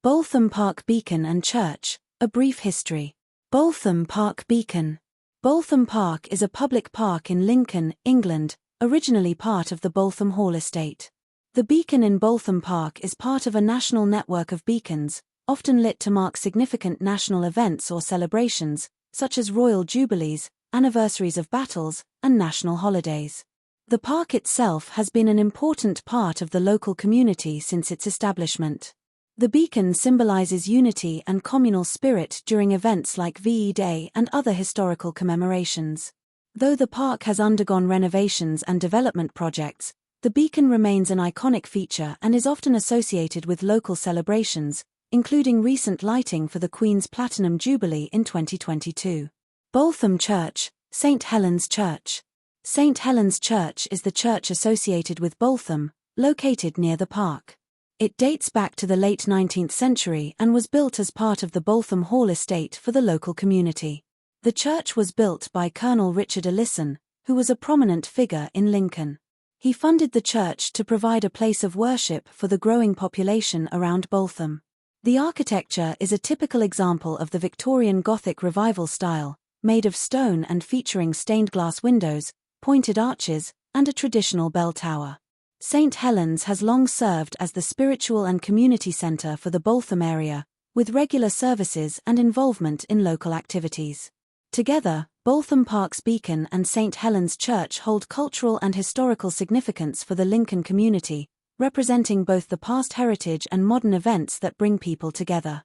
Boultham Park Beacon and Church, a brief history. Boultham Park Beacon. Boultham Park is a public park in Lincoln, England, originally part of the Boultham Hall estate. The beacon in Boultham Park is part of a national network of beacons, often lit to mark significant national events or celebrations, such as royal jubilees, anniversaries of battles, and national holidays. The park itself has been an important part of the local community since its establishment. The beacon symbolizes unity and communal spirit during events like VE Day and other historical commemorations. Though the park has undergone renovations and development projects, the beacon remains an iconic feature and is often associated with local celebrations, including recent lighting for the Queen's Platinum Jubilee in 2022. Boultham Church, St. Helen's Church. St. Helen's Church is the church associated with Boultham, located near the park. It dates back to the late 19th century and was built as part of the Boultham Hall estate for the local community. The church was built by Colonel Richard Ellison, who was a prominent figure in Lincoln. He funded the church to provide a place of worship for the growing population around Boultham. The architecture is a typical example of the Victorian Gothic Revival style, made of stone and featuring stained glass windows, pointed arches, and a traditional bell tower. St. Helen's has long served as the spiritual and community centre for the Boultham area, with regular services and involvement in local activities. Together, Boultham Park's Beacon and St. Helen's Church hold cultural and historical significance for the Lincoln community, representing both the past heritage and modern events that bring people together.